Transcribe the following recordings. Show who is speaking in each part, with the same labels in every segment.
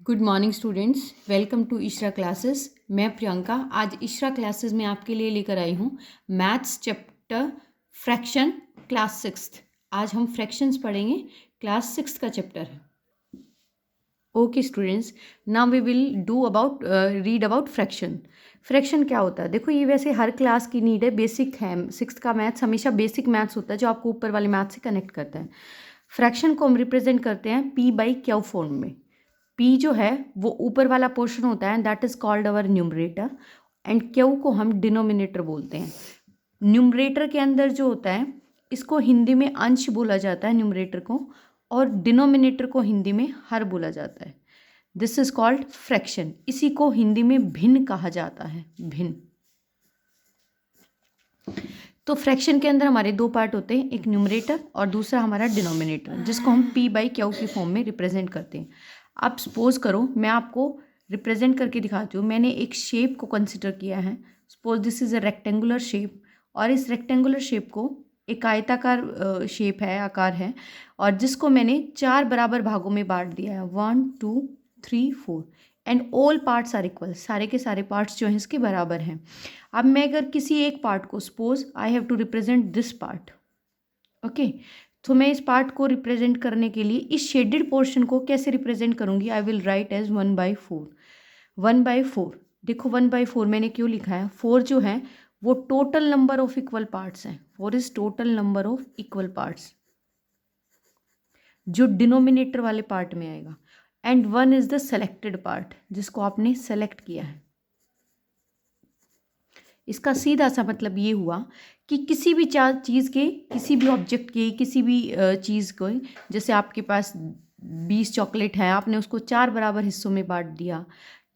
Speaker 1: Good morning students, welcome to Ishara classes. मैं प्रियंका आज Ishra classes में आपके लिए लेकर आई हूँ maths chapter fraction class sixth. आज हम फ्रैक्शंस पढ़ेंगे, क्लास सिक्स्थ का चैप्टर है। Okay students, now we will do about read about fraction. Fraction क्या होता है? देखो, ये वैसे हर क्लास की नीड है, बेसिक है। सिक्स्थ का मैथ्स हमेशा बेसिक मैथ्स होता है जो आपको ऊपर वाले मैथ्स से कनेक्ट करता है। फ्रैक्शन को हम रिप्रेजेंट करते हैं P/Q फॉर्म में। P जो है वो ऊपर वाला पोर्शन होता है, that is called our numerator, and Q को हम डिनोमिनेटर बोलते हैं। न्यूमरेटर के अंदर जो होता है, इसको हिंदी में अंश बोला जाता है न्यूमरेटर को, और डिनोमिनेटर को हिंदी में हर बोला जाता है। This is called fraction. इसी को हिंदी में भिन्न कहा जाता है, भिन्न। तो फ्रैक्शन के अंदर हमारे दो पार्ट होते हैं, एक न्यूमरेटर और दूसरा हमारा डिनोमिनेटर, जिसको हम P/Q की फॉर्म में रिप्रेजेंट करते हैं। आप सपोज करो, मैं आपको रिप्रेजेंट करके दिखाती हूँ। मैंने एक शेप को कंसिडर किया है। Suppose this is a rectangular shape, और इस रेक्टेंगुलर शेप को एक आयताकार शेप है, आकार है, और जिसको मैंने 4 बराबर भागों में बांट दिया है, 1 2 3 4, and all parts are equal. सारे के सारे पार्ट्स जो हैं इसके बराबर हैं। अब मैं अगर किसी एक पार्ट को, suppose I have to represent this part, okay, तो मैं इस पार्ट को रिप्रेजेंट करने के लिए इस शेडेड पोर्शन को कैसे रिप्रेजेंट करूंगी? आई विल राइट एज 1/4। 1/4, देखो 1/4 मैंने क्यों लिखा है? 4 जो है वो total number of equal parts हैं। 4 is total number of equal parts, जो डिनोमिनेटर वाले पार्ट में आएगा, and 1 is the selected part, जिसको आपने सेलेक्ट किया है। इसका सीधा सा मतलब ये हुआ कि किसी भी चीज़ के, किसी भी ऑब्जेक्ट के, किसी भी चीज़ को, जैसे आपके पास 20 चॉकलेट है, आपने उसको 4 बराबर हिस्सों में बांट दिया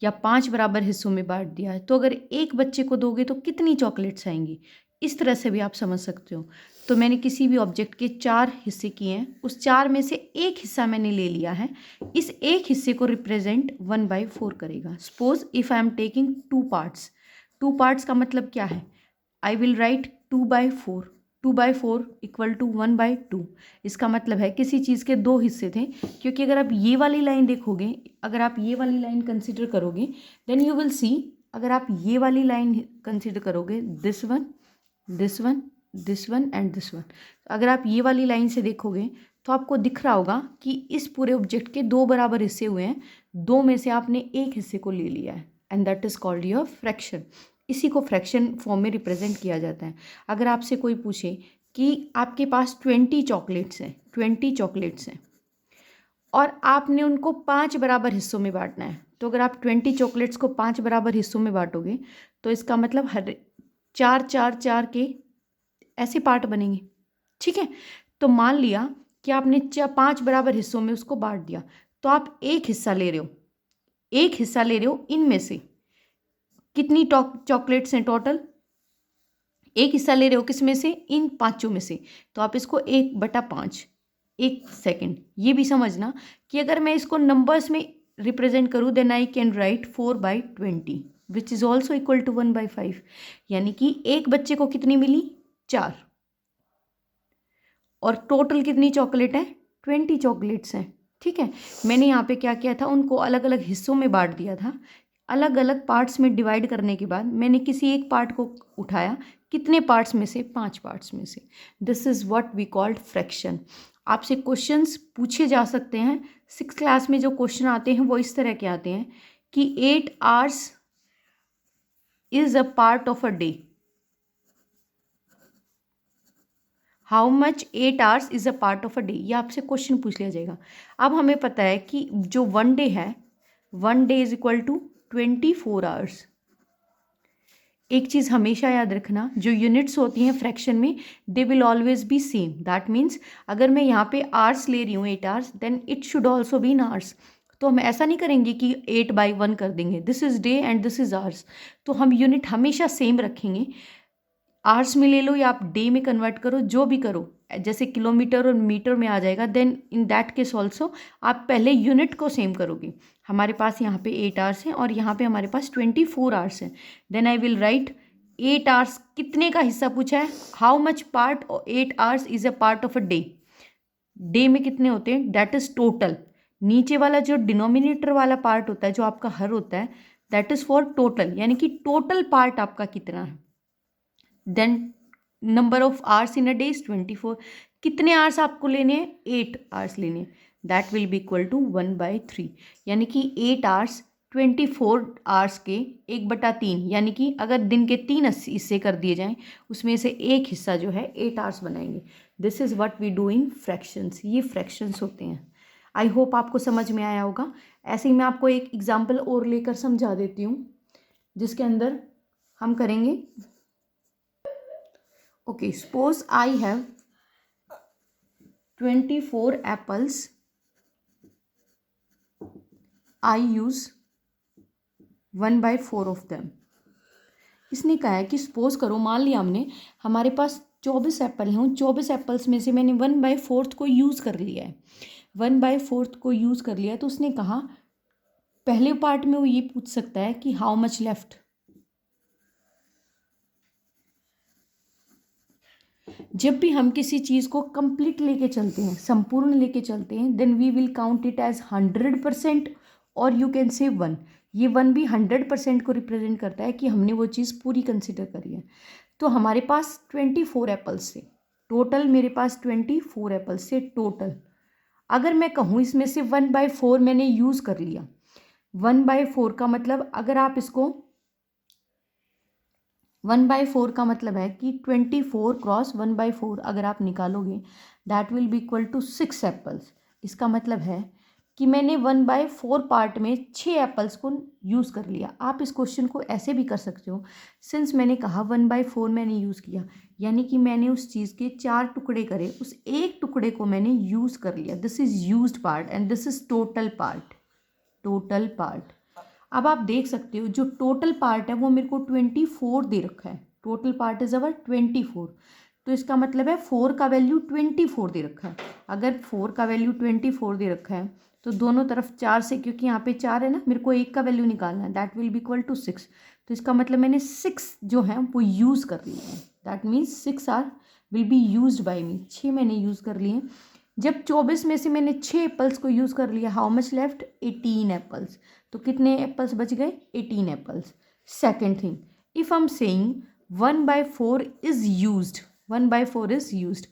Speaker 1: या 5 बराबर हिस्सों में बांट दिया, तो अगर एक बच्चे को दोगे तो कितनी चॉकलेट्स आएंगी? इस तरह से भी आप समझ सकते हो। तो मैंने किसी भी ऑब्जेक्ट के 4 हिस्से किए हैं, उस 4 में से एक हिस्सा मैंने ले लिया है। इस एक हिस्से को रिप्रेजेंट 1/4 करेगा। Suppose if I am taking 2 parts, 2 parts का मतलब क्या है? I will write 2/4। 2/4 equal to 1/2। इसका मतलब है किसी चीज़ के 2 हिस्से थे, क्योंकि अगर आप ये वाली लाइन देखोगे, अगर आप ये वाली लाइन कंसिडर करोगे, देन यू विल सी, अगर आप ये वाली लाइन कंसिडर करोगे, this one, this one, this one and this one, अगर आप ये वाली लाइन से देखोगे तो आपको दिख रहा होगा कि इस पूरे ऑब्जेक्ट के 2 बराबर हिस्से हुए हैं। 2 में से आपने एक हिस्से को ले लिया है, and that is called your fraction. इसी को फ्रैक्शन फॉर्म में रिप्रेजेंट किया जाता है। अगर आपसे कोई पूछे कि आपके पास 20 चॉकलेट्स हैं, 20 चॉकलेट्स हैं, और आपने उनको 5 बराबर हिस्सों में बांटना है, तो अगर आप 20 चॉकलेट्स को 5 बराबर हिस्सों में बांटोगे तो इसका मतलब हर 4 4 4 के ऐसे पार्ट बनेंगे। ठीक है, तो मान लिया कि आपने 5 बराबर हिस्सों में उसको बांट दिया, तो आप एक हिस्सा ले रहे हो, एक हिस्सा ले रहे हो। इनमें से कितनी चॉकलेट्स हैं टोटल? एक हिस्सा ले रहे हो, किस में से? इन 5 में से। तो आप इसको 1/5। एक सेकेंड, ये भी समझना कि अगर मैं इसको नंबर्स में रिप्रेजेंट करूँ, then I can write 4/20 which is also equal to 1/5। यानी कि एक बच्चे को कितनी मिली? 4, और टोटल कितनी चॉकलेट है? 20 चॉकलेट्स हैं। ठीक है, मैंने यहाँ पे क्या किया था, उनको अलग अलग हिस्सों में बांट दिया था। अलग अलग पार्ट्स में डिवाइड करने के बाद मैंने किसी एक पार्ट को उठाया, कितने पार्ट्स में से? 5 पार्ट्स में से। This is what we called fraction. आपसे क्वेश्चंस पूछे जा सकते हैं। 6th क्लास में जो क्वेश्चन आते हैं वो इस तरह के आते हैं कि 8 hours is a part of a day. How much 8 hours is a part of a day, ये आपसे क्वेश्चन पूछ लिया जाएगा। अब हमें पता है कि जो 1 डे है, 1 day is equal to 24 hours. एक चीज़ हमेशा याद रखना, जो यूनिट्स होती हैं फ्रैक्शन में, they will always be same. That means अगर मैं यहाँ पे आवर्स ले रही हूँ 8 hours, then it should also be in hours. तो हम ऐसा नहीं करेंगे कि 8/1 कर देंगे, this is day and this is hours. तो हम यूनिट हमेशा सेम रखेंगे। आवर्स में ले लो या आप डे में कन्वर्ट करो, जो भी करो, जैसे किलोमीटर और मीटर में आ जाएगा, then in that case also आप पहले यूनिट को सेम करोगे। हमारे पास यहाँ पे 8 आवर्स हैं और यहाँ पे हमारे पास 24 आवर्स हैं। Then I will write 8 hours कितने का हिस्सा पूछा है, how much part 8 hours is a part of a day. Day में कितने होते हैं? That is total. नीचे वाला जो डिनोमिनेटर वाला पार्ट होता है, जो आपका हर होता है, दैट इज़ फॉर टोटल, यानी कि टोटल पार्ट आपका कितना है। Then number of hours in a day is 24, कितने आवर्स आपको लेने हैं, 8 आवर्स लेने हैं, that will be equal to 1/3, यानी कि 8 आवर्स 24 आवर्स के 1/3, यानी कि अगर दिन के 3 हिस्से कर दिए जाएं, उसमें से एक हिस्सा जो है 8 आवर्स बनाएंगे। This is what we do in fractions, ये फ्रैक्शंस होते हैं। आई होप आपको समझ में आया होगा। ऐसे ही मैं आपको एक एग्जाम्पल और लेकर समझा देती हूँ, जिसके अंदर हम करेंगे। Okay, suppose I have 24 apples. I use 1/4 of them. इसने कहा है कि सपोज करो, मान लिया हमने, हमारे पास 24 एप्पल हैं, उन 24 एप्पल्स में से मैंने 1/4 को यूज़ कर लिया है, 1/4 को यूज़ कर लिया है। तो उसने कहा पहले पार्ट में वो ये पूछ सकता है कि हाउ मच लेफ्ट। जब भी हम किसी चीज़ को कंप्लीट लेके चलते हैं, संपूर्ण लेके चलते हैं, then we will count it as 100%, और यू कैन से 1। ये 1 भी 100% को रिप्रेजेंट करता है कि हमने वो चीज़ पूरी कंसिडर करी है। तो हमारे पास 24 एप्पल्स थे टोटल, मेरे पास 24 एप्पल्स थे टोटल। अगर मैं कहूँ इसमें से 1/4 मैंने यूज़ कर लिया, 1/4 का मतलब, अगर आप इसको 1/4 का मतलब है कि 24 क्रॉस 1/4 अगर आप निकालोगे, that will be equal to 6 apples. इसका मतलब है कि मैंने 1/4 पार्ट में 6 एप्पल्स को यूज़ कर लिया। आप इस क्वेश्चन को ऐसे भी कर सकते हो, सिंस मैंने कहा 1/4 मैंने यूज़ किया, यानी कि मैंने उस चीज़ के 4 टुकड़े करे, उस एक टुकड़े को मैंने यूज़ कर लिया। This is used part and this is total part, total part. अब आप देख सकते हो जो टोटल पार्ट है वो मेरे को 24 दे रखा है, टोटल पार्ट इज अवर 24। तो इसका मतलब है 4 का वैल्यू 24 दे रखा है। अगर 4 का वैल्यू 24 दे रखा है तो दोनों तरफ 4 से, क्योंकि यहाँ पे 4 है ना, मेरे को एक का वैल्यू निकालना है, that will be equal to 6। तो इसका मतलब मैंने 6 जो है वो यूज़ कर लिए हैं, that means 6 R will be used by me, 6 मैंने यूज़ कर लिए। जब 24 में से मैंने 6 एप्पल्स को यूज़ कर लिया, हाउ मच लेफ्ट, 18 एप्पल्स। तो कितने एप्पल्स बच गए, 18 apples. Second thing, if I am saying 1/4 is used, 1/4 is used,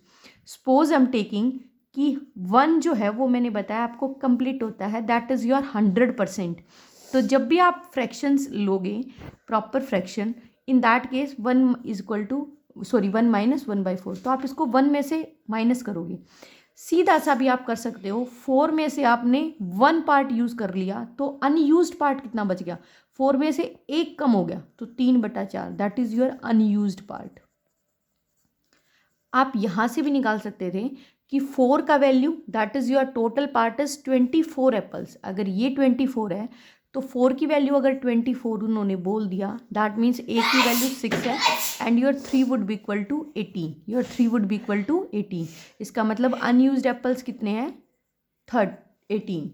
Speaker 1: suppose I am taking कि 1 जो है वो मैंने बताया आपको कंप्लीट होता है, दैट इज़ योर 100%। तो जब भी आप फ्रैक्शंस लोगे, proper fraction, in that case 1 is equal to, sorry 1 minus 1/4, तो आप इसको 1 में से माइनस करोगे। सीधा सा भी आप कर सकते हो, 4 में से आपने 1 पार्ट यूज़ कर लिया तो अनयूज्ड पार्ट कितना बच गया, 4 में से 1 कम हो गया तो 3/4, that is your unused part. आप यहाँ से भी निकाल सकते थे कि 4 का value, that is your total part is 24 apples. अगर ये 24 है तो 4 की वैल्यू अगर 24 उन्होंने बोल दिया, दैट मीन्स ए की वैल्यू 6 है and your 3 would be equal to 18, your 3 would be equal to 18। इसका मतलब अनयूज्ड एप्पल्स कितने हैं, 18।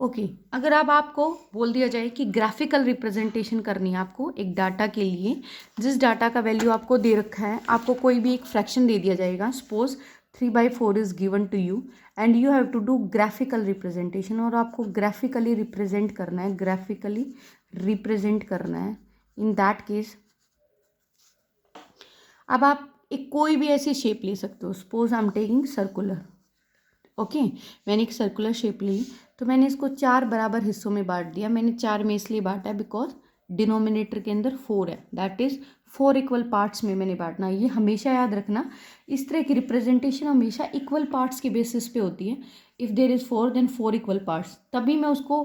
Speaker 1: ओके, अगर अब आपको बोल दिया जाए कि ग्राफिकल रिप्रेजेंटेशन करनी है आपको एक डाटा के लिए, जिस डाटा का वैल्यू आपको दे रखा है, आपको कोई भी एक फ्रैक्शन दे दिया जाएगा, suppose 3/4 is given to you and you have to do graphical representation, और आपको ग्राफिकली रिप्रेजेंट करना है, ग्राफिकली रिप्रेजेंट करना है। इन दैट केस अब आप एक कोई भी ऐसी शेप ले सकते हो, suppose I am taking circular. Okay, मैंने एक सर्कुलर शेप ली, तो मैंने इसको 4 बराबर हिस्सों में बांट दिया। मैंने 4 में इसलिए बांटा है बिकॉज डिनोमिनेटर के अंदर 4 है, दैट इज़ 4 इक्वल पार्ट्स में मैंने बांटना। ये हमेशा याद रखना, इस तरह की रिप्रेजेंटेशन हमेशा इक्वल पार्ट्स के बेसिस पे होती है। If there is 4 then 4 equal parts, तभी मैं उसको,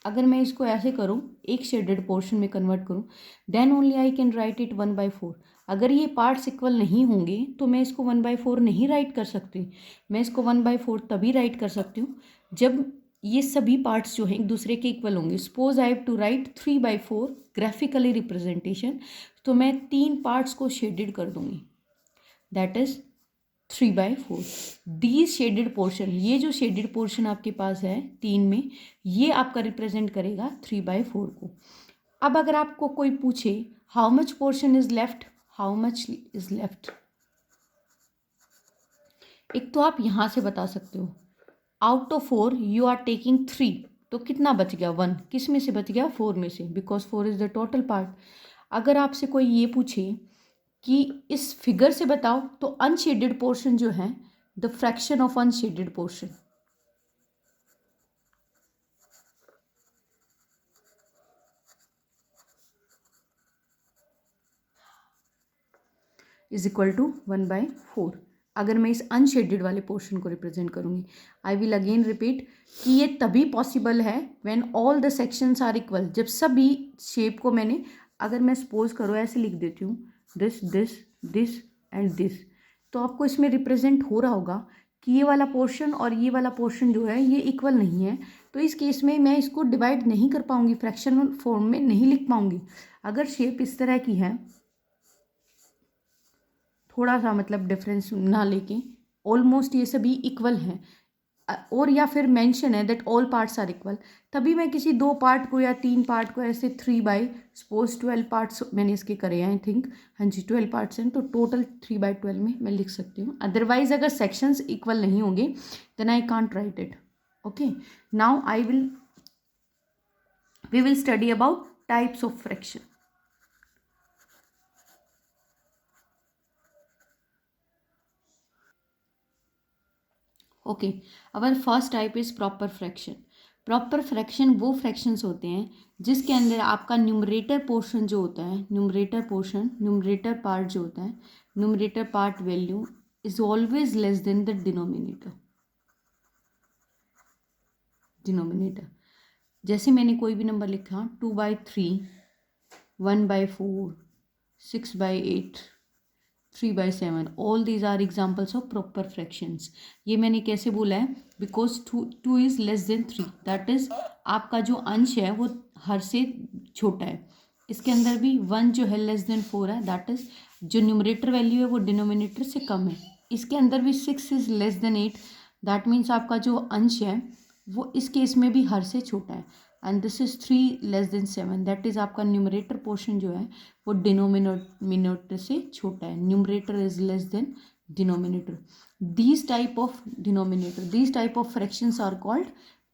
Speaker 1: अगर मैं इसको ऐसे करूँ, एक शेडेड पोर्शन में कन्वर्ट करूँ, then only I can write it 1/4। अगर ये पार्ट्स इक्वल नहीं होंगे तो मैं इसको 1/4 नहीं राइट कर सकती। मैं इसको 1/4 तभी राइट कर सकती हूँ जब ये सभी पार्ट्स जो हैं एक दूसरे के इक्वल होंगे। Suppose I have to write 3/4 graphically representation, तो मैं 3 पार्ट्स को शेडेड कर दूंगी, that is 3/4। These shaded portion, ये जो शेडेड पोर्शन आपके पास है 3 में, ये आपका रिप्रेजेंट करेगा 3/4 को। अब अगर आपको कोई पूछे how much portion is left, how much is left, एक तो आप यहाँ से बता सकते हो out of 4 you are taking 3, तो कितना बच गया? 1। किस में से बच गया? 4 में से, because 4 is the total part. अगर आपसे कोई ये पूछे कि इस फिगर से बताओ, तो अनशेडेड पोर्शन जो है, the fraction of unshaded portion is equal to 1/4। अगर मैं इस अनशेडेड वाले पोर्शन को रिप्रेजेंट करूँगी, आई विल अगेन रिपीट कि ये तभी पॉसिबल है when all the sections are equal. जब सभी शेप को मैंने, अगर मैं सपोज करो ऐसे लिख देती हूँ, this this this and this, तो आपको इसमें रिप्रेजेंट हो रहा होगा कि ये वाला पोर्शन और ये वाला पोर्शन जो है ये इक्वल नहीं है। तो इस केस में मैं इसको डिवाइड नहीं कर पाऊँगी, फ्रैक्शनल फॉर्म में नहीं लिख पाऊँगी। अगर शेप इस तरह की है, थोड़ा सा मतलब डिफरेंस ना लेके, ऑलमोस्ट ये सभी इक्वल हैं, और या फिर मेंशन है that all parts are equal, तभी मैं किसी 2 पार्ट को या 3 पार्ट को ऐसे 3 सपोज 12 पार्ट्स मैंने इसके करे हैं, आई थिंक, हाँ जी 12 पार्ट्स हैं, तो टोटल 3/12 में मैं लिख सकती हूँ। अदरवाइज अगर सेक्शंस इक्वल नहीं होंगे then I can't write it. Okay, now we will study about types of fraction. Okay, our first type is proper fraction. Proper fraction वो फ्रैक्शंस होते हैं जिसके अंदर आपका न्यूमरेटर पोर्शन जो होता है, न्यूमरेटर पार्ट जो होता है, numerator part value is always less than the denominator. जैसे मैंने कोई भी नंबर लिखा 2/3, 1/4, 6/8, 3/7, all these are examples of proper fractions. ये मैंने कैसे बोला है? Because two is less than 3, that is आपका जो अंश है वो हर से छोटा है। इसके अंदर भी 1 जो है लेस देन 4 है, दैट इज जो न्यूमरेटर वैल्यू है वो डिनोमिनेटर से कम है। इसके अंदर भी 6 is less then 8, that means आपका जो अंश है वो इस केस में भी हर से छोटा है। And this is 3 less than 7, that is आपका न्यूमरेटर पोर्शन जो है वो डिनोमिनेटर से छोटा है। Numerator is less than denominator. These type of fractions are called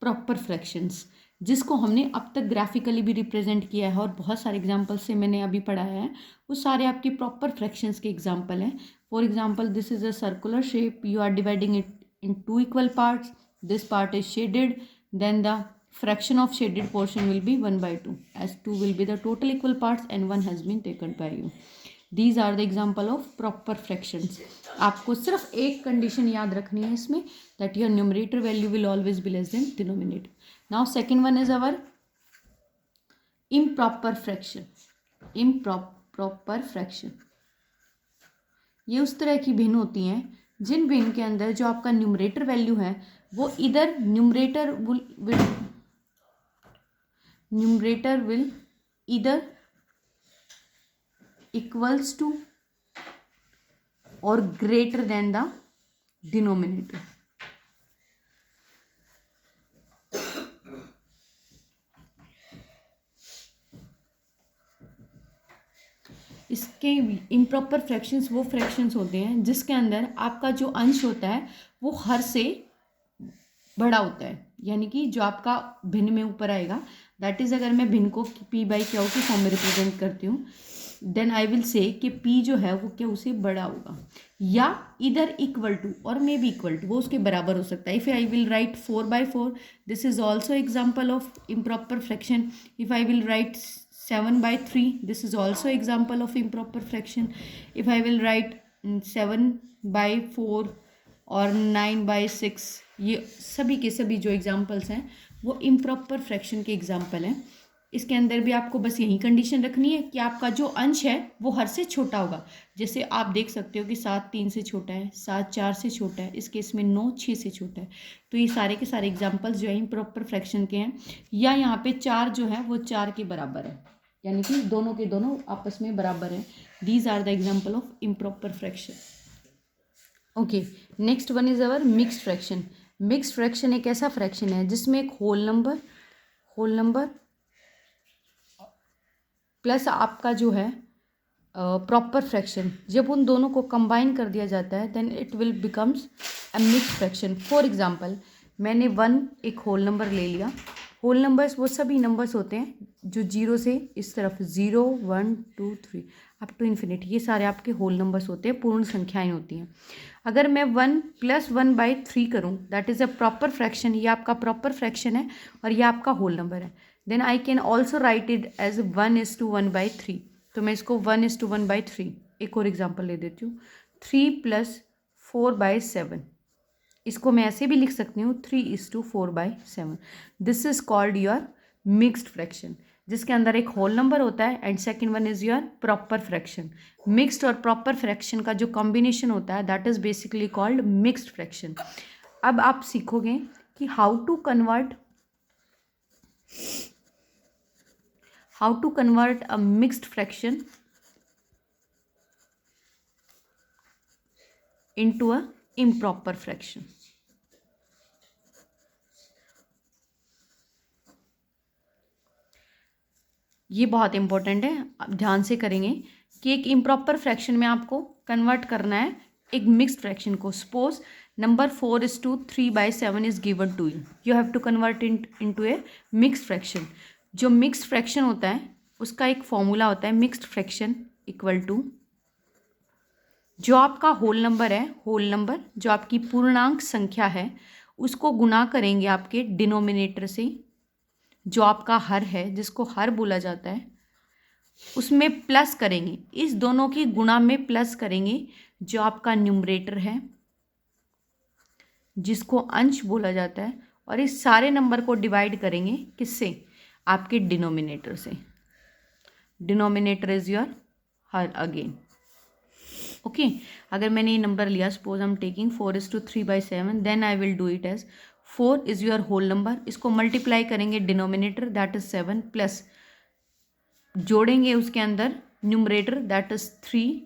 Speaker 1: proper fractions, जिसको हमने अब तक ग्राफिकली भी रिप्रेजेंट किया है और बहुत सारे एग्जाम्पल से मैंने अभी पढ़ाया है, वो सारे आपके प्रॉपर फ्रैक्शंस के एग्जाम्पल हैं। For example, this is a circular shape, you are dividing it in 2 equal parts, this part is shaded, then the fraction of shaded portion will be 1/2, as 2 will be the total equal parts and 1 has been taken by you. These are the example of proper fractions. आपको सिर्फ एक condition याद रखनी है इसमें, that your numerator value will always be less than denominator. Now second one is our improper fraction. improper fraction ये उस तरह की भिन्न होती हैं जिन भिन्न के अंदर जो आपका न्यूमरेटर वैल्यू है वो इधर न्यूमरेटर विल इधर इक्वल्स टू और ग्रेटर देन द डिनोमिनेटर। इसके इम्प्रॉपर फ्रैक्शंस वो फ्रैक्शंस होते हैं जिसके अंदर आपका जो अंश होता है वो हर से बड़ा होता है, यानी कि जो आपका भिन्न में ऊपर आएगा, दैट इज़ अगर मैं भिन्न को P/Q के फॉर्म में रिप्रेजेंट करती हूँ, देन आई विल से कि P जो है वो Q से बड़ा होगा, या इधर इक्वल टू और मे बी इक्वल टू, वो उसके बराबर हो सकता है। If I will right 4/4, this is also example of improper fraction. If I will right 7/3, this is also example of improper fraction. If I will write 7/4 और 9/6, ये सभी के सभी जो एग्जाम्पल्स हैं वो इम्प्रॉपर फ्रैक्शन के एग्जाम्पल हैं। इसके अंदर भी आपको बस यही कंडीशन रखनी है कि आपका जो अंश है वो हर से छोटा होगा। जैसे आप देख सकते हो कि 7 3 से छोटा है, 7 4 से छोटा है, इस केस में 9 6 से छोटा है। तो ये सारे के सारे एग्जाम्पल्स जो है इम्प्रॉपर फ्रैक्शन के हैं। या यहाँ पे 4 जो है वो 4 के बराबर है, यानी कि दोनों के दोनों आपस में बराबर हैं। These are the example of improper fraction. Okay, next one is our mixed fraction. Mixed fraction एक ऐसा फ्रैक्शन है जिसमें एक होल नंबर प्लस आपका जो है प्रॉपर फ्रैक्शन, जब उन दोनों को कंबाइन कर दिया जाता है then it will becomes a mixed fraction. For example, मैंने 1 एक होल नंबर ले लिया। होल नंबर्स वो सभी नंबर्स होते हैं जो 0 से इस तरफ 0 1 2 3 अप टू इन्फिनिटी, ये सारे आपके होल नंबर्स होते हैं, पूर्ण संख्याएं होती हैं। अगर मैं 1 + 1/3 करूँ, that is a proper fraction, ये आपका प्रॉपर फ्रैक्शन है और ये आपका होल नंबर है। Then I can also write it as 1:1/3। तो मैं इसको 1:1/3, एक और एग्जाम्पल ले देती हूँ, 3 + 4/7। इसको मैं ऐसे भी लिख सकती हूँ 3:4/7। This is called your mixed fraction, जिसके अंदर एक होल नंबर होता है and second one is your proper fraction. Mixed और प्रॉपर फ्रैक्शन का जो कॉम्बिनेशन होता है that is basically called mixed fraction. अब आप सीखोगे कि how to convert a mixed fraction into a improper fraction। ये बहुत इंपॉर्टेंट है, आप ध्यान से करेंगे कि एक इम्प्रॉपर फ्रैक्शन में आपको कन्वर्ट करना है एक मिक्स्ड फ्रैक्शन को। Suppose number 4:3/7 is given to you, you have to convert into a mixed fraction. जो मिक्स्ड फ्रैक्शन होता है उसका एक फॉर्मूला होता है, मिक्स्ड फ्रैक्शन इक्वल टू जो आपका होल नंबर है, होल नंबर जो आपकी पूर्णांक संख्या है उसको गुना करेंगे आपके डिनोमिनेटर से, जो आपका हर है जिसको हर बोला जाता है, उसमें प्लस करेंगे, इस दोनों की गुणा में प्लस करेंगे जो आपका न्यूमरेटर है जिसको अंश बोला जाता है, और इस सारे नंबर को डिवाइड करेंगे किससे, आपके डिनोमिनेटर से। डिनोमिनेटर इज योर हर अगेन। ओके अगर मैंने ये नंबर लिया, suppose I am taking 4:3/7, then I will do it as 4 is your whole number, इसको मल्टीप्लाई करेंगे डिनोमिनेटर दैट इज 7 प्लस जोड़ेंगे उसके अंदर numerator that is 3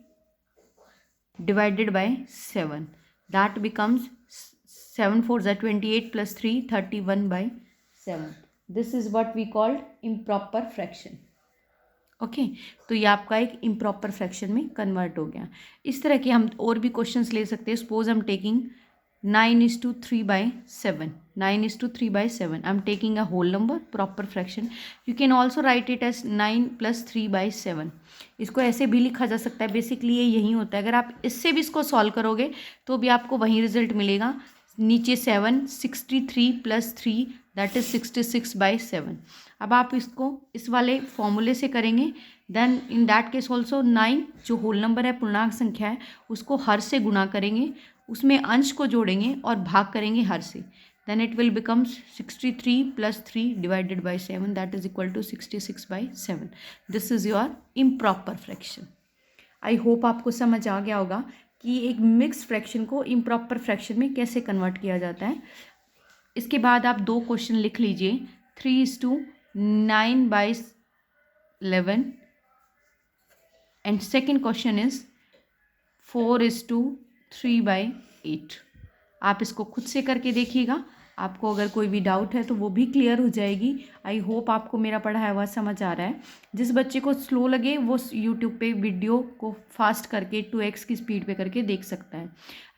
Speaker 1: divided by 7, that becomes 7 4 28 + 3 31/7। This is what we called improper fraction. Okay तो ये आपका एक improper fraction में कन्वर्ट हो गया। इस तरह के हम और भी क्वेश्चंस ले सकते हैं। Suppose I am taking 9:3/7, 9:3/7, I am taking a whole number proper fraction. You can also write it as 9 + 3/7। इसको ऐसे भी लिखा जा सकता है, बेसिकली ये यही होता है। अगर आप इससे भी इसको सॉल्व करोगे तो भी आपको वही रिजल्ट मिलेगा, नीचे 7 63 + 3 दैट इज 66/7। अब आप इसको इस वाले फॉर्मूले से करेंगे, then in that case also 9 जो होल नंबर है, पूर्णांक संख्या है, उसको हर से गुणा करेंगे, उसमें अंश को जोड़ेंगे और भाग करेंगे हर से, then it will becomes 63 + 3 divided by 7 that is equal to 66/7। This is your improper fraction. I hope आपको समझ आ गया होगा कि एक मिक्स फ्रैक्शन को इम्प्रॉपर फ्रैक्शन में कैसे कन्वर्ट किया जाता है। इसके बाद आप 2 क्वेश्चन लिख लीजिए, 3:9/11 एंड सेकेंड क्वेश्चन इज 4:3/8। आप इसको खुद से करके देखिएगा, आपको अगर कोई भी डाउट है तो वो भी क्लियर हो जाएगी। आई होप आपको मेरा पढ़ाया हुआ समझ आ रहा है। जिस बच्चे को स्लो लगे वो यूट्यूब पे वीडियो को फास्ट करके 2x की स्पीड पे करके देख सकता है।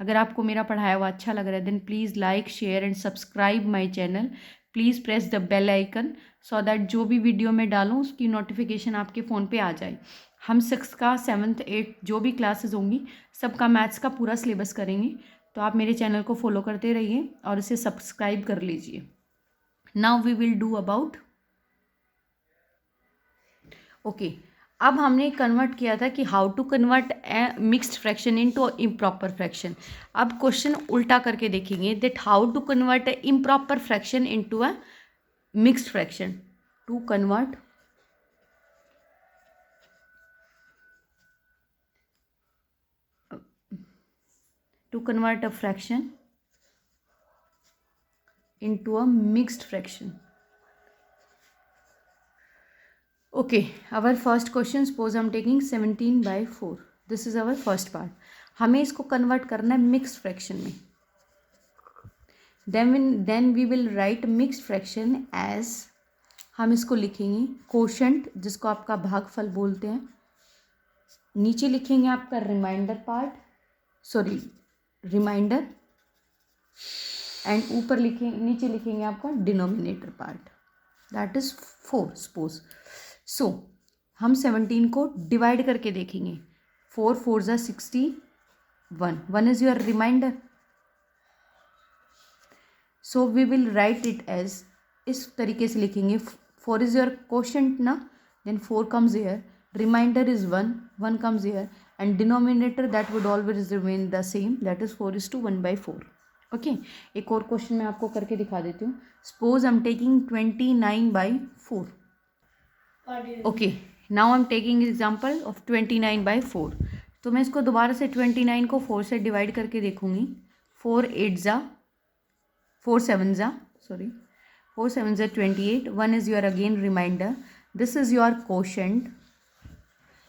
Speaker 1: अगर आपको मेरा पढ़ाया हुआ अच्छा लग रहा है then please like share and subscribe my channel. Please press the bell icon so that जो भी वीडियो मैं डालूँ उसकी नोटिफिकेशन आपके फ़ोन पे आ जाए। हम 6th का 7th 8th जो भी क्लासेस होंगी सबका मैथ्स का पूरा सिलेबस करेंगे, तो आप मेरे चैनल को फॉलो करते रहिए और इसे सब्सक्राइब कर लीजिए। Now we will do about okay अब हमने कन्वर्ट किया था कि how to convert a mixed fraction into improper fraction. अब क्वेश्चन उल्टा करके देखेंगे that how to convert a improper fraction into a mixed fraction. To convert a fraction into a mixed fraction. Okay, our first question, suppose I'm taking 17/4. This is our first part. हमें इसको convert करना है mixed fraction में। then we will write mixed fraction as, हम इसको लिखेंगे quotient जिसको आपका भागफल बोलते हैं, नीचे लिखेंगे आपका रिमाइंडर एंड ऊपर नीचे लिखेंगे आपका denominator part, that is 4 suppose. So हम 17 को डिवाइड करके देखेंगे। 4 4 ज़ा 61, 1 is your reminder, so we will write it as, इस तरीके से लिखेंगे। 4 इज़ योर क्वोशंट ना, then 4 comes here, reminder is 1, 1 comes here, and denominator that would always remain the same, that is 4:1/4. Okay, एक और क्वेश्चन मैं आपको करके दिखा देती हूँ। Suppose I am taking 29/4. Okay, now I am taking example of 29/4। तो मैं इसको दोबारा से 29 को 4 से डिवाइड करके देखूँगी। 4 7 ज़ा 28, 1 is your again reminder, this is your quotient.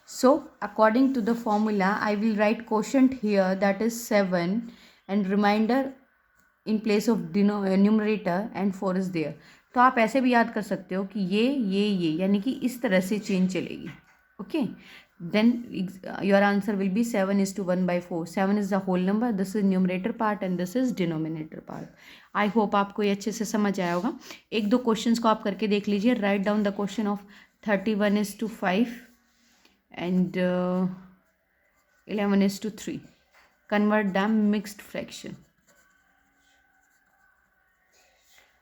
Speaker 1: So according to the formula I will write quotient here, that is 7, and remainder in place of numerator, and 4 is there. तो आप ऐसे भी याद कर सकते हो कि ये यानी कि इस तरह से चेंज चलेगी। Okay, then your answer will be 7:1/4. 7 is the whole number, this is numerator part and this is denominator part. I hope आपको ये अच्छे से समझ आया होगा। एक दो क्वेश्चंस को आप करके देख लीजिए। Write down the question of 31:5 and 11:3. Convert them mixed fraction.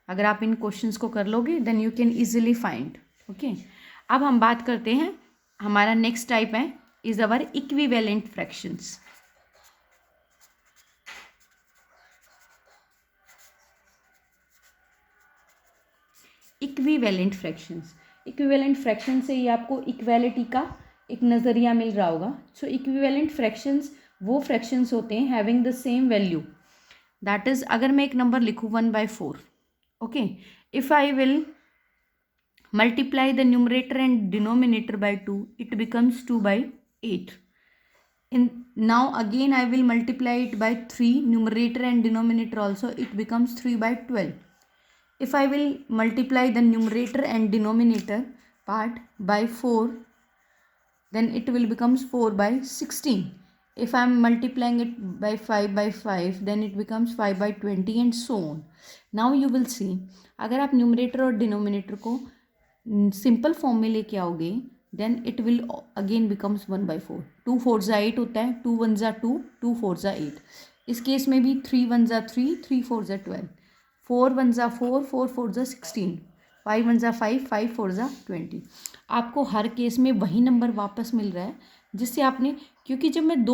Speaker 1: अगर आप इन क्वेश्चंस को कर लोगे then you can easily find. Okay, अब हम बात करते हैं, हमारा नेक्स्ट टाइप है is our equivalent fractions. Equivalent fractions, equivalent fraction से ही आपको इक्वालिटी का एक नज़रिया मिल रहा होगा। सो इक्विवेलेंट फ्रैक्शंस वो फ्रैक्शंस होते हैं having the same value, that is अगर मैं एक नंबर लिखूँ 1/4, okay, if I will multiply the numerator and denominator by 2, it becomes 2/8. Now again I will multiply it by 3, numerator and denominator also, it becomes 3/12. If I will multiply the numerator and denominator part by 4, then it will becomes 4/16. If I am multiplying it by 5/5, then it becomes 5/20 and so on. Now you will see, अगर आप numerator और denominator को simple form में लेके आओगे then it will again becomes 1/4. 2 4 ज़ा 8 होता है, 2 1 ज़ा 2, 2 4 ज़ा 8. इस केस में भी 3 1 ज़ा 3, 3 4 ज़ा 12, 4 1 ज़ा 4, 4 4 ज़ा 16, 5 1 ज़ा 5, 5 4 ज़ा 20. आपको हर केस में वही नंबर वापस मिल रहा है जिससे आपने, क्योंकि जब मैं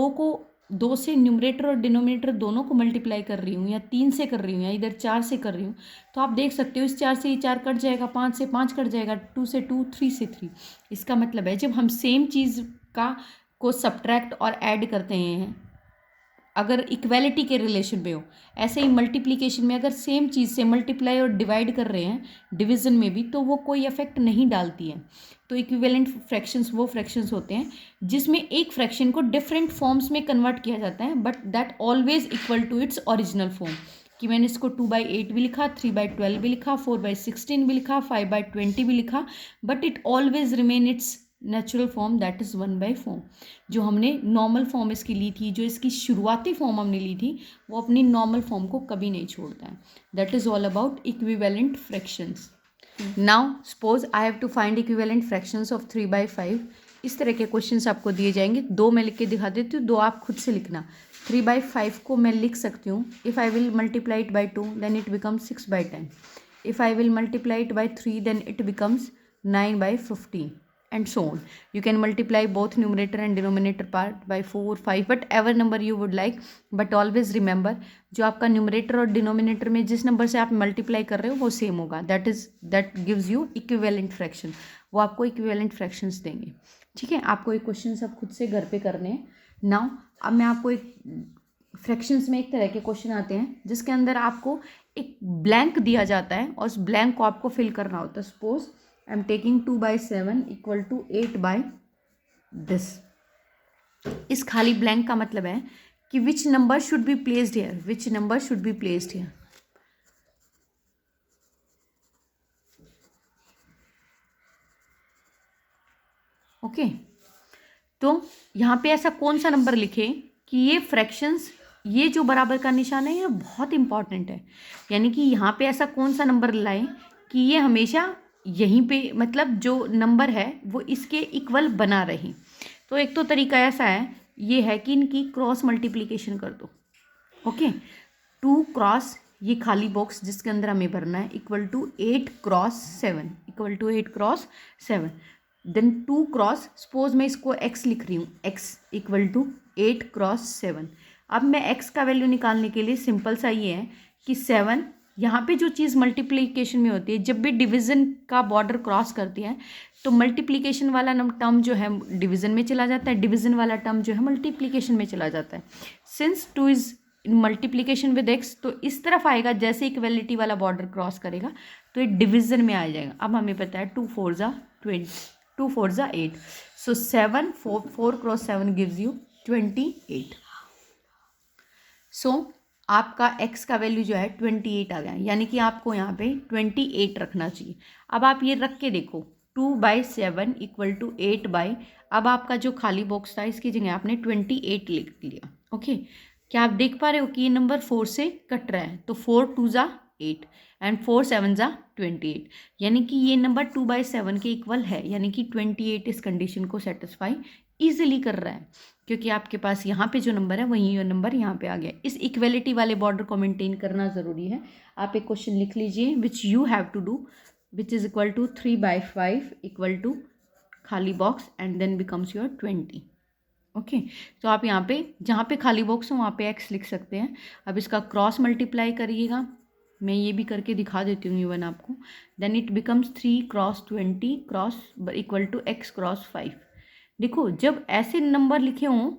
Speaker 1: 2 से न्यूमरेटर और डिनोमिनेटर दोनों को मल्टीप्लाई कर रही हूँ या 3 से कर रही हूँ या इधर 4 से कर रही हूँ, तो आप देख सकते हो इस 4 से ये 4 कट जाएगा, 5 से 5 कट जाएगा, 2 से 2, 3 से 3. इसका मतलब है जब हम सेम चीज़ को सब्ट्रैक्ट और ऐड करते हैं, अगर इक्वालिटी के रिलेशन में हो, ऐसे ही मल्टीप्लिकेशन में अगर सेम चीज़ से मल्टीप्लाई और डिवाइड कर रहे हैं डिवीज़न में भी, तो वो कोई इफेक्ट नहीं डालती है. तो इक्विवेलेंट फ्रैक्शंस वो फ्रैक्शंस होते हैं जिसमें एक फ्रैक्शन को डिफरेंट फॉर्म्स में कन्वर्ट किया जाता है, but that always equal to its original form. कि मैंने इसको 2/8 भी लिखा, 3/12 भी लिखा, 4/16 भी लिखा, 5/20 भी लिखा, but it always remain it's natural form, that is 1/4. जो हमने नॉर्मल फॉर्म इसकी ली थी, जो इसकी शुरुआती फॉर्म हमने ली थी, वो अपनी नॉर्मल फॉर्म को कभी नहीं छोड़ता है. That is all about equivalent fractions. Now suppose I have to find equivalent fractions of 3/5. इस तरह के क्वेश्चंस आपको दिए जाएंगे. 2 मैं लिख के दिखा देती हूँ, 2 आप खुद से लिखना. 3/5 को मैं लिख सकती हूँ, if I will multiply it by 2 then it becomes 6/10. If I will multiply it by 3 then it becomes 9/15. and so on. You can multiply both numerator and denominator part by 4, 5, whatever number you would like, but always remember जो आपका numerator और denominator में जिस number से आप multiply कर रहे हो वो सेम होगा. that gives you equivalent fraction. वो आपको equivalent fractions देंगे. ठीक है, आपको एक क्वेश्चन सब खुद से घर पे करने हैं. नाउ अब मैं आपको एक फ्रैक्शंस में एक तरह के क्वेश्चन आते हैं जिसके अंदर आपको एक ब्लैंक दिया जाता है और उस ब्लैंक को आपको फिल करना होता है. Suppose I am taking 2/7 equal to 8 by this. इस खाली ब्लैंक का मतलब है कि which number should be placed here, which number should be placed here. Okay, तो यहाँ पे ऐसा कौन सा नंबर लिखे कि ये फ्रैक्शंस ये जो बराबर का निशान है ये बहुत इंपॉर्टेंट है, यानी कि यहाँ पे ऐसा कौन सा नंबर लाएं कि ये हमेशा यहीं पे, मतलब जो नंबर है वो इसके इक्वल बना रहे। तो एक तो तरीका ऐसा है, ये है कि इनकी क्रॉस मल्टीप्लिकेशन कर दो। ओके, 2 क्रॉस ये खाली बॉक्स जिसके अंदर हमें भरना है equal to 8 cross 7, equal to 8 cross 7। Then 2 cross, suppose मैं इसको x लिख रही हूँ, x इक्वल टू 8 क्रॉस 7। अब मैं x का वैल्यू निकालने के लिए सिंपल सा ये है कि 7, यहाँ पे जो चीज़ मल्टीप्लिकेशन में होती है, जब भी डिवीज़न का बॉर्डर क्रॉस करती है तो मल्टीप्लिकेशन वाला टर्म जो है डिवीज़न में चला जाता है, डिवीज़न वाला टर्म जो है मल्टीप्लिकेशन में चला जाता है। Since 2 is in multiplication with x, तो इस तरफ आएगा, जैसे इक्वलिटी वाला बॉर्डर क्रॉस करेगा तो ये डिवीज़न में आ जाएगा। अब हमें पता है 2 4 ज़ा 20, 2 4 ज़ा 8, सो 7 4 क्रॉस 7 गिव्स यू 28। सो आपका x का वैल्यू जो है 28 आ गया, यानी कि आपको यहाँ पे 28 रखना चाहिए। अब आप ये रख के देखो, 2/7 इक्वल टू 8 अब आपका जो खाली बॉक्स था इसकी जगह आपने 28 लिख लिया। ओके, क्या आप देख पा रहे हो कि ये नंबर 4 से कट रहा है? तो 4 2 ज़ा 8 एंड 4 7 ज़ा 28, यानी कि ये नंबर 2/7 के इक्वल है, यानी कि 28 इस कंडीशन को सेटिस्फाई ईजिली कर रहा है, क्योंकि आपके पास यहाँ पे जो नंबर है वही ये नंबर यहाँ पे आ गया। इस इक्वलिटी वाले बॉर्डर को मेंटेन करना ज़रूरी है। आप एक क्वेश्चन लिख लीजिए which you have to do, which is equal to 3/5 equal to खाली box and then becomes your 20। Okay, तो आप यहाँ पे जहाँ पे खाली बॉक्स हो वहाँ पे x लिख सकते हैं। अब इसका क्रॉस मल्टीप्लाई करिएगा, मैं ये भी करके दिखा देती हूँ इवन आपको। Then it becomes 3 cross 20 cross equal to x cross 5। देखो, जब ऐसे नंबर लिखे हों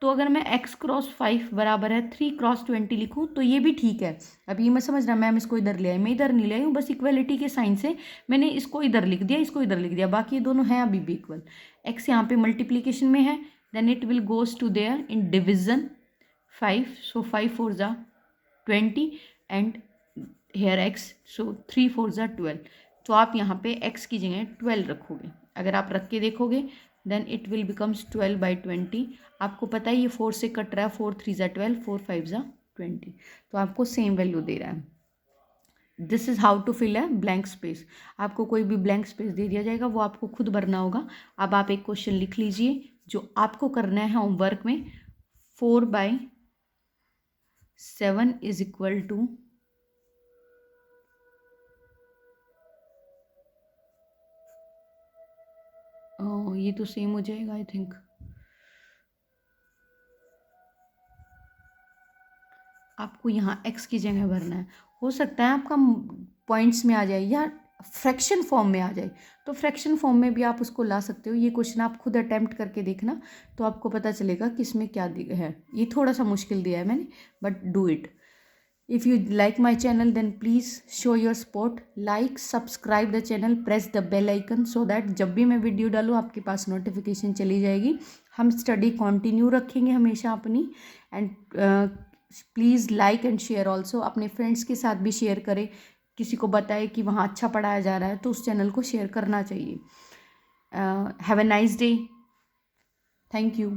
Speaker 1: तो अगर मैं x क्रॉस 5 बराबर है 3 क्रॉस 20 लिखूँ तो ये भी ठीक है। अब ये मैं समझ रहा मैम इसको इधर ले आई, मैं इधर नहीं ले आई हूँ, बस इक्वलिटी के साइन से मैंने इसको इधर लिख दिया, इसको इधर लिख दिया, बाकी ये दोनों हैं अभी भी इक्वल। x यहाँ पे मल्टीप्लीकेशन में है, then it will goes to there in division 5, so 5 4 ज़ा 20 and here x, so 3 4 ज़ा 12। तो आप यहाँ पे x की जगह 12 रखोगे। अगर आप रख के देखोगे then it will becomes 12/20। आपको पता है ये 4 से कट रहा है, 4 3 ज़ा 12, 4 5 ज़ा 20, तो आपको सेम वैल्यू दे रहा है। This is how to fill a blank space. आपको कोई भी ब्लैंक स्पेस दे दिया जाएगा, वो आपको खुद भरना होगा। अब आप एक क्वेश्चन लिख लीजिए जो आपको करना है होमवर्क में। 4/7 इज इक्वल टू ये तो सेम हो जाएगा आई थिंक। आपको यहाँ x की जगह भरना है। हो सकता है आपका पॉइंट्स में आ जाए या फ्रैक्शन फॉर्म में आ जाए, तो फ्रैक्शन फॉर्म में भी आप उसको ला सकते हो। ये क्वेश्चन आप खुद अटैम्प्ट करके देखना तो आपको पता चलेगा कि इसमें क्या है। ये थोड़ा सा मुश्किल दिया है मैंने, but do it. If you like my channel then please show your support, like subscribe the channel, press the bell icon so that जब भी मैं वीडियो डालूँ आपके पास नोटिफिकेशन चली जाएगी। हम स्टडी कंटिन्यू रखेंगे हमेशा अपनी। And please like and share also, अपने फ्रेंड्स के साथ भी शेयर करें, किसी को बताए कि वहाँ अच्छा पढ़ाया जा रहा है तो उस चैनल को शेयर करना चाहिए। Have a nice day, thank you.